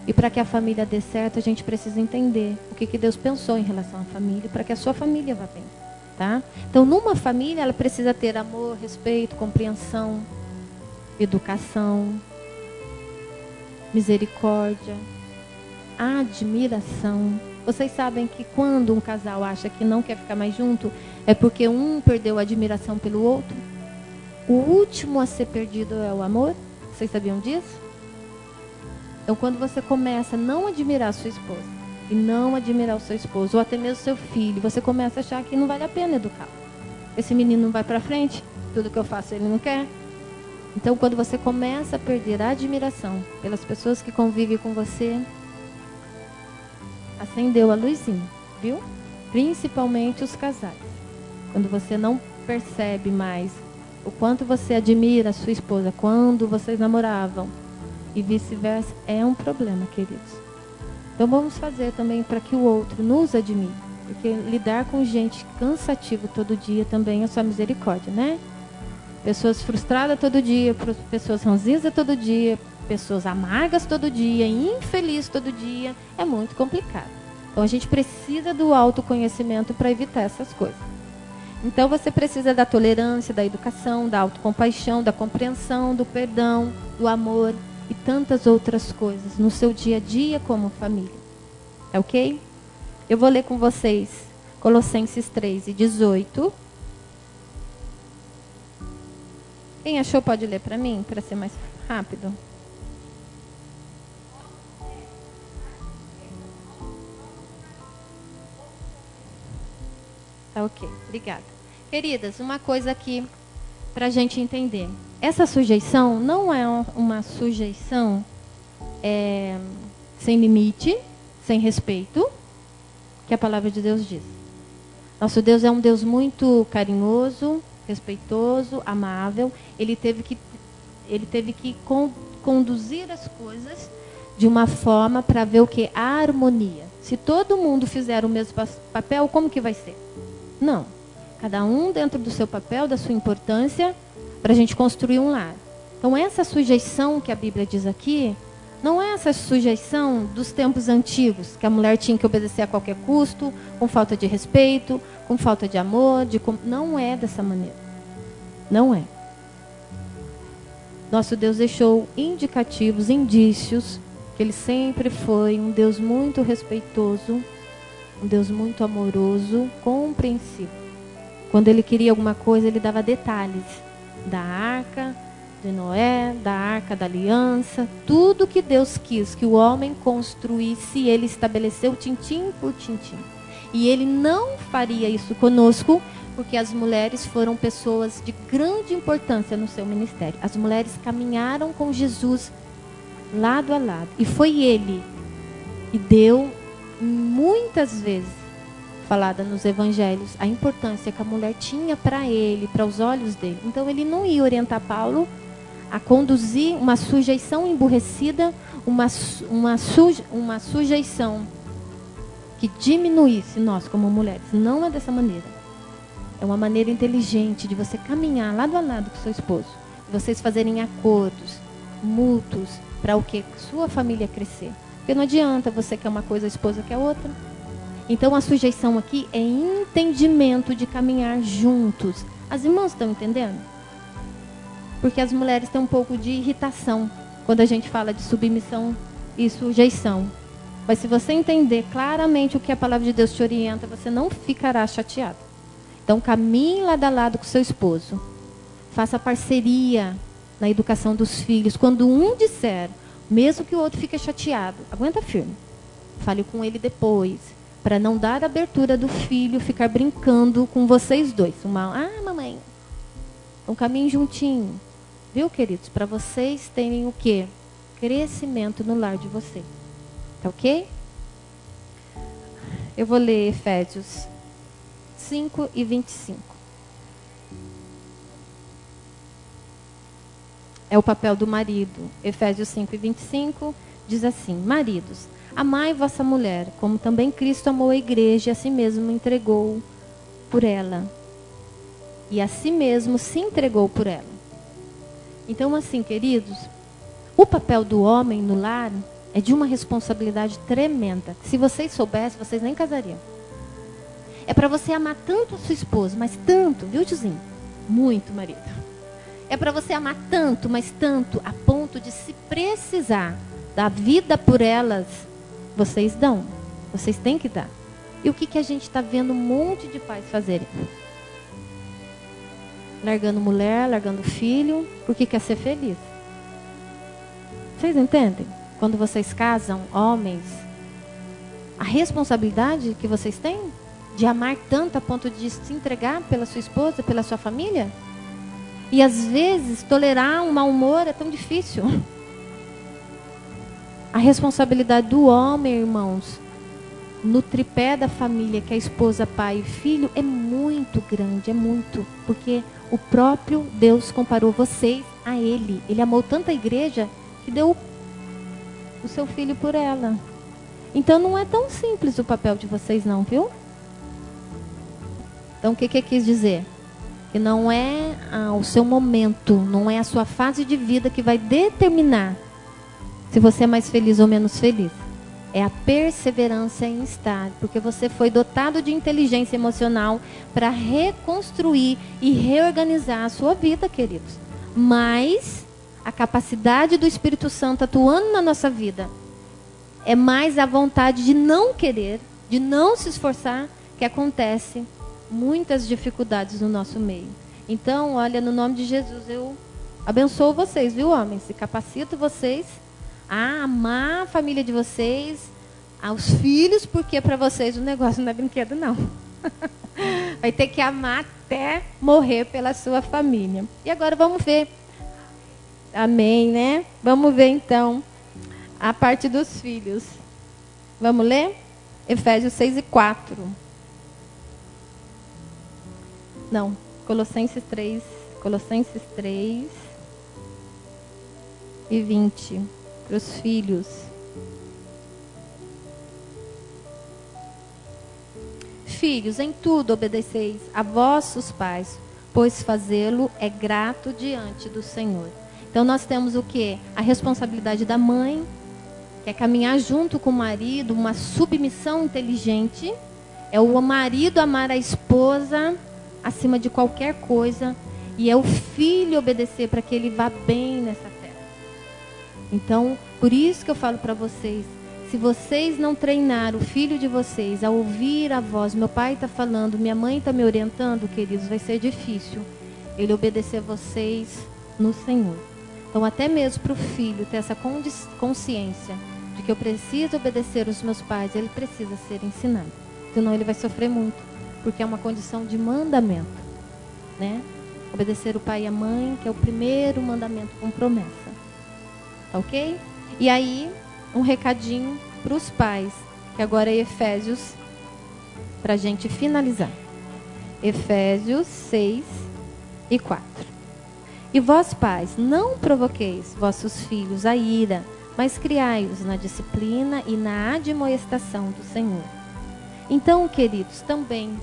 E para que a família dê certo, a gente precisa entender o que Deus pensou em relação à família, para que a sua família vá bem, tá? Então, numa família, ela precisa ter amor, respeito, compreensão, educação, misericórdia, admiração. Vocês sabem que quando um casal acha que não quer ficar mais junto, é porque um perdeu a admiração pelo outro. O último a ser perdido é o amor. Vocês sabiam disso? Então, quando você começa a não admirar a sua esposa, e não admirar o seu esposo, ou até mesmo o seu filho, você começa a achar que não vale a pena educá-lo. Esse menino não vai para frente, tudo que eu faço ele não quer. Então, quando você começa a perder a admiração pelas pessoas que convivem com você, acendeu a luzinha, viu? Principalmente os casais. Quando você não percebe mais o quanto você admira a sua esposa quando vocês namoravam, e vice-versa, é um problema, queridos. Então vamos fazer também para que o outro nos admire. Porque lidar com gente cansativa todo dia também é só misericórdia, né? Pessoas frustradas todo dia, pessoas ranzinhas todo dia, pessoas amargas todo dia, infelizes todo dia. É muito complicado. Então a gente precisa do autoconhecimento para evitar essas coisas. Então você precisa da tolerância, da educação, da autocompaixão, da compreensão, do perdão, do amor e tantas outras coisas no seu dia a dia como família. É ok? Eu vou ler com vocês Colossenses 3:18. Quem achou pode ler para mim, para ser mais rápido. Tá ok, obrigada. Queridas, uma coisa aqui para a gente entender. Essa sujeição não é uma sujeição sem limite, sem respeito, que a palavra de Deus diz. Nosso Deus é um Deus muito carinhoso, respeitoso, amável. Ele teve que conduzir as coisas de uma forma para ver o que? A harmonia. Se todo mundo fizer o mesmo papel, como que vai ser? Não. Cada um dentro do seu papel, da sua importância, para a gente construir um lar. Então, essa sujeição que a Bíblia diz aqui, não é essa sujeição dos tempos antigos, que a mulher tinha que obedecer a qualquer custo, com falta de respeito, com falta de amor. Não é dessa maneira. Não é. Nosso Deus deixou indicativos, indícios, que Ele sempre foi um Deus muito respeitoso, um Deus muito amoroso, compreensivo. Quando Ele queria alguma coisa, Ele dava detalhes. Da arca de Noé, da arca da aliança, tudo que Deus quis que o homem construísse, Ele estabeleceu tintim por tintim. E Ele não faria isso conosco, porque as mulheres foram pessoas de grande importância no seu ministério. As mulheres caminharam com Jesus lado a lado. E foi Ele que deu, muitas vezes, falada nos evangelhos, a importância que a mulher tinha para ele, para os olhos dele. Então ele não ia orientar Paulo a conduzir uma sujeição emburrecida, uma sujeição que diminuísse nós como mulheres. Não é dessa maneira. É uma maneira inteligente de você caminhar lado a lado com seu esposo. De vocês fazerem acordos mútuos para o que? Sua família crescer. Porque não adianta você quer uma coisa, a esposa quer outra. Então a sujeição aqui é entendimento de caminhar juntos. As irmãs estão entendendo? Porque as mulheres têm um pouco de irritação quando a gente fala de submissão e sujeição. Mas se você entender claramente o que a palavra de Deus te orienta, você não ficará chateado. Então caminhe lado a lado com seu esposo. Faça parceria na educação dos filhos. Quando um disser, mesmo que o outro fique chateado, aguenta firme. Fale com ele depois. Para não dar abertura do filho ficar brincando com vocês dois. Mamãe. Então caminhem juntinho. Viu, queridos? Para vocês terem o quê? Crescimento no lar de vocês. Tá ok? Eu vou ler Efésios 5:25. É o papel do marido. Efésios 5:25 diz assim: maridos, amai vossa mulher, como também Cristo amou a igreja e a si mesmo entregou por ela. E a si mesmo se entregou por ela. Então, assim, queridos, o papel do homem no lar É de uma responsabilidade tremenda. Se vocês soubessem, vocês nem casariam. É para você amar tanto a sua esposa, mas tanto, viu, tiozinho? Muito, marido. É para você amar tanto, mas tanto, a ponto de, se precisar dar vida por elas, vocês dão. Vocês têm que dar. E o que a gente está vendo um monte de pais fazerem? Largando mulher, largando filho, porque quer ser feliz. Vocês entendem? Quando vocês casam, homens, a responsabilidade que vocês têm de amar tanto a ponto de se entregar pela sua esposa, pela sua família. E às vezes tolerar um mau humor é tão difícil. A responsabilidade do homem, irmãos, no tripé da família, que é a esposa, pai e filho, é muito grande, é muito. Porque o próprio Deus comparou vocês a Ele. Ele amou tanto a igreja que deu o seu filho por ela. Então não é tão simples o papel de vocês não, viu? Então o que quis dizer? Que não é o seu momento, não é a sua fase de vida que vai determinar se você é mais feliz ou menos feliz. É a perseverança em estar, porque você foi dotado de inteligência emocional para reconstruir e reorganizar a sua vida, queridos. Mas a capacidade do Espírito Santo atuando na nossa vida é mais a vontade de não querer, de não se esforçar, que acontece muitas dificuldades no nosso meio. Então, olha, no nome de Jesus, eu abençoo vocês, viu, homens? E capacito vocês a amar a família de vocês, aos filhos, porque para vocês o negócio não é brinquedo, não. Vai ter que amar até morrer pela sua família. E agora vamos ver. Amém, né? Vamos ver, então, a parte dos filhos. Vamos ler? Efésios 6:4. Não, Colossenses 3:20. Para os filhos. Filhos, em tudo obedeceis a vossos pais, pois fazê-lo é grato diante do Senhor. Então nós temos o quê? A responsabilidade da mãe, que é caminhar junto com o marido, uma submissão inteligente. É o marido amar a esposa acima de qualquer coisa. E é o filho obedecer para que ele vá bem nessa terra. Então, por isso que eu falo para vocês, se vocês não treinar o filho de vocês a ouvir a voz, meu pai está falando, minha mãe está me orientando, queridos, vai ser difícil ele obedecer vocês no Senhor. Então, até mesmo para o filho ter essa consciência de que eu preciso obedecer os meus pais, ele precisa ser ensinado. Senão ele vai sofrer muito, porque é uma condição de mandamento, né? Obedecer o pai e a mãe, que é o primeiro mandamento com promessa. Ok? E aí, um recadinho para os pais, que agora é Efésios, para a gente finalizar. Efésios 6:4. E vós, pais, não provoqueis vossos filhos a ira, mas criai-os na disciplina e na admoestação do Senhor. Então, queridos, também,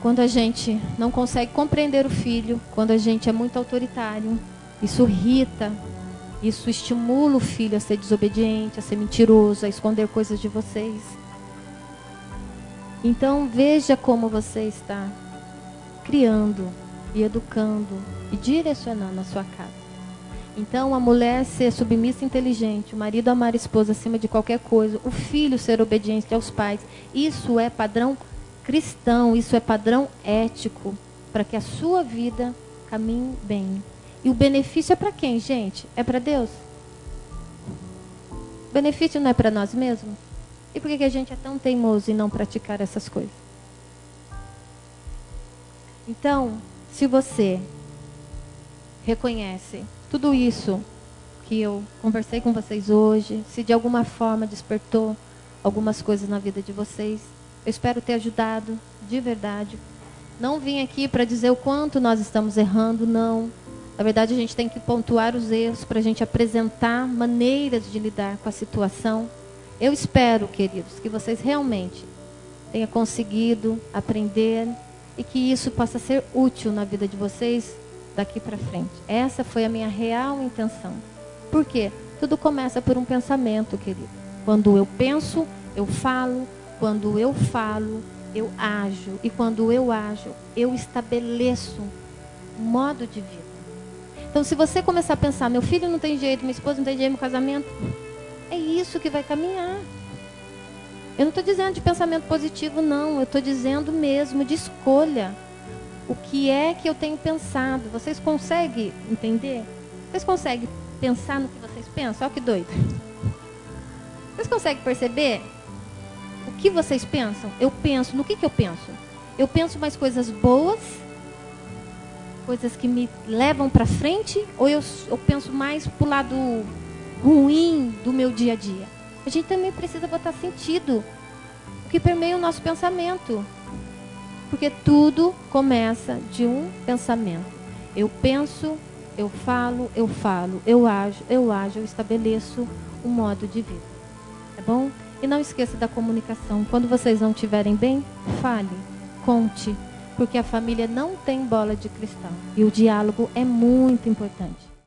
quando a gente não consegue compreender o filho, quando a gente é muito autoritário, isso irrita, isso estimula o filho a ser desobediente, a ser mentiroso, a esconder coisas de vocês. Então veja como você está criando e educando e direcionando a sua casa. Então a mulher ser submissa e inteligente, o marido amar a esposa acima de qualquer coisa, o filho ser obediente aos pais, isso é padrão cristão, isso é padrão ético, para que a sua vida caminhe bem. E o benefício é para quem, gente? É para Deus? O benefício não é para nós mesmos? E por que a gente é tão teimoso em não praticar essas coisas? Então, se você reconhece tudo isso que eu conversei com vocês hoje, se de alguma forma despertou algumas coisas na vida de vocês, eu espero ter ajudado de verdade. Não vim aqui para dizer o quanto nós estamos errando, não. Na verdade, a gente tem que pontuar os erros para a gente apresentar maneiras de lidar com a situação. Eu espero, queridos, que vocês realmente tenham conseguido aprender e que isso possa ser útil na vida de vocês daqui para frente. Essa foi a minha real intenção. Por quê? Tudo começa por um pensamento, querido. Quando eu penso, eu falo. Quando eu falo, eu ajo. E quando eu ajo, eu estabeleço um modo de vida. Então, se você começar a pensar, meu filho não tem jeito, minha esposa não tem jeito no casamento, é isso que vai caminhar. Eu não estou dizendo de pensamento positivo, não. Eu estou dizendo mesmo de escolha. O que é que eu tenho pensado? Vocês conseguem entender? Vocês conseguem pensar no que vocês pensam? Olha que doido. Vocês conseguem perceber o que vocês pensam? Eu penso, no que eu penso? Eu penso mais coisas boas, coisas que me levam para frente, ou eu penso mais pro lado ruim do meu dia a dia? A gente também precisa botar sentido o que permeia o nosso pensamento. Porque tudo começa de um pensamento. Eu penso, eu falo, eu ajo, eu estabeleço um modo de vida. Tá bom? E não esqueça da comunicação. Quando vocês não estiverem bem, fale, conte. Porque a família não tem bola de cristal. E o diálogo é muito importante.